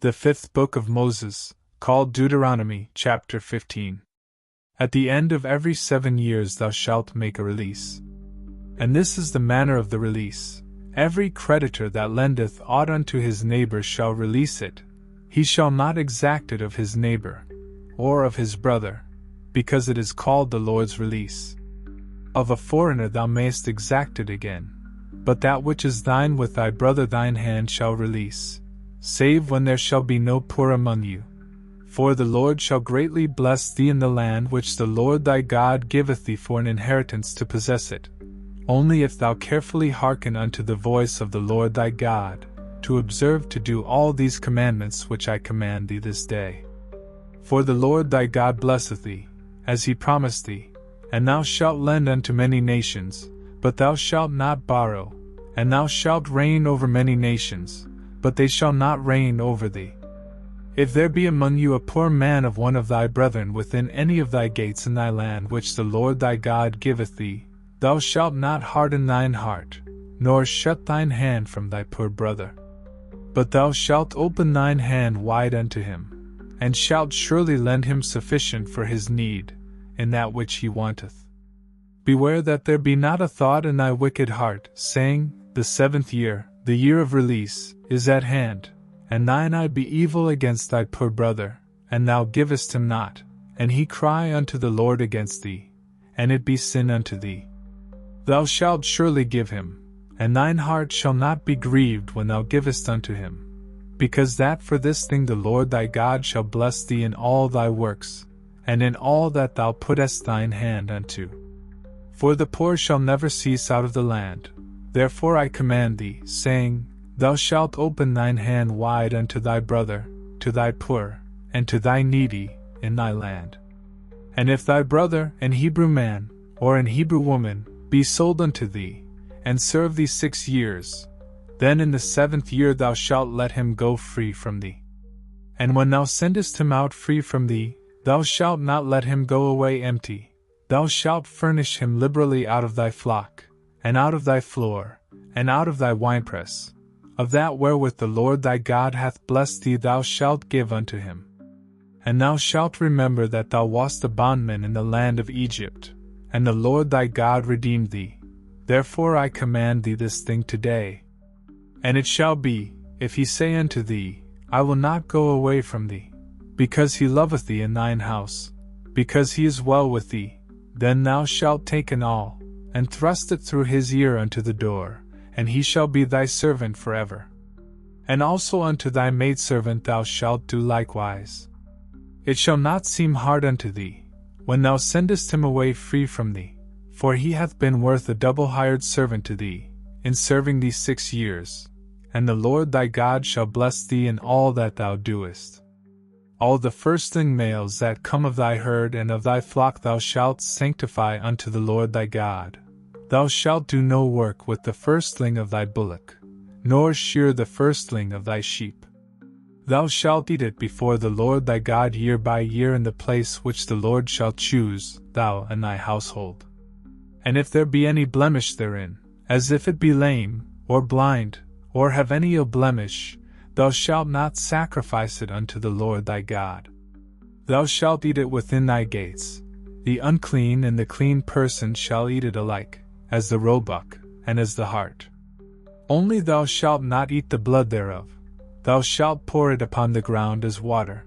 The fifth book of Moses, called Deuteronomy Chapter 15. At the end of every 7 years thou shalt make a release. And this is the manner of the release. Every creditor that lendeth aught unto his neighbor shall release it. He shall not exact it of his neighbor, or of his brother, because it is called the Lord's release. Of a foreigner thou mayest exact it again, but that which is thine with thy brother thine hand shall release, save when there shall be no poor among you. For the Lord shall greatly bless thee in the land which the Lord thy God giveth thee for an inheritance to possess it, only if thou carefully hearken unto the voice of the Lord thy God, to observe to do all these commandments which I command thee this day. For the Lord thy God blesseth thee, as he promised thee, and thou shalt lend unto many nations, but thou shalt not borrow, and thou shalt reign over many nations, but they shall not reign over thee. If there be among you a poor man of one of thy brethren within any of thy gates in thy land which the Lord thy God giveth thee, thou shalt not harden thine heart, nor shut thine hand from thy poor brother. But thou shalt open thine hand wide unto him, and shalt surely lend him sufficient for his need, in that which he wanteth. Beware that there be not a thought in thy wicked heart, saying, The 7th year, the year of release, is at hand, and thine eye be evil against thy poor brother, and thou givest him not, and he cry unto the Lord against thee, and it be sin unto thee. Thou shalt surely give him, and thine heart shall not be grieved when thou givest unto him, because that for this thing the Lord thy God shall bless thee in all thy works, and in all that thou puttest thine hand unto. For the poor shall never cease out of the land. Therefore I command thee, saying, Thou shalt open thine hand wide unto thy brother, to thy poor, and to thy needy, in thy land. And if thy brother, an Hebrew man, or an Hebrew woman, be sold unto thee, and serve thee 6 years, then in the 7th year thou shalt let him go free from thee. And when thou sendest him out free from thee, thou shalt not let him go away empty. Thou shalt furnish him liberally out of thy flock, and out of thy floor, and out of thy winepress. Of that wherewith the Lord thy God hath blessed thee thou shalt give unto him. And thou shalt remember that thou wast a bondman in the land of Egypt, and the Lord thy God redeemed thee. Therefore I command thee this thing today. And it shall be, if he say unto thee, I will not go away from thee, because he loveth thee in thine house, because he is well with thee, then thou shalt take an awl, and thrust it through his ear unto the door, and he shall be thy servant forever. And also unto thy maidservant thou shalt do likewise. It shall not seem hard unto thee, when thou sendest him away free from thee, for he hath been worth a double hired servant to thee, in serving thee 6 years, and the Lord thy God shall bless thee in all that thou doest. All the firstling males that come of thy herd and of thy flock thou shalt sanctify unto the Lord thy God. Thou shalt do no work with the firstling of thy bullock, nor shear the firstling of thy sheep. Thou shalt eat it before the Lord thy God year by year in the place which the Lord shall choose, thou and thy household. And if there be any blemish therein, as if it be lame, or blind, or have any ill blemish, thou shalt not sacrifice it unto the Lord thy God. Thou shalt eat it within thy gates. The unclean and the clean person shall eat it alike, as the roebuck, and as the hart. Only thou shalt not eat the blood thereof. Thou shalt pour it upon the ground as water.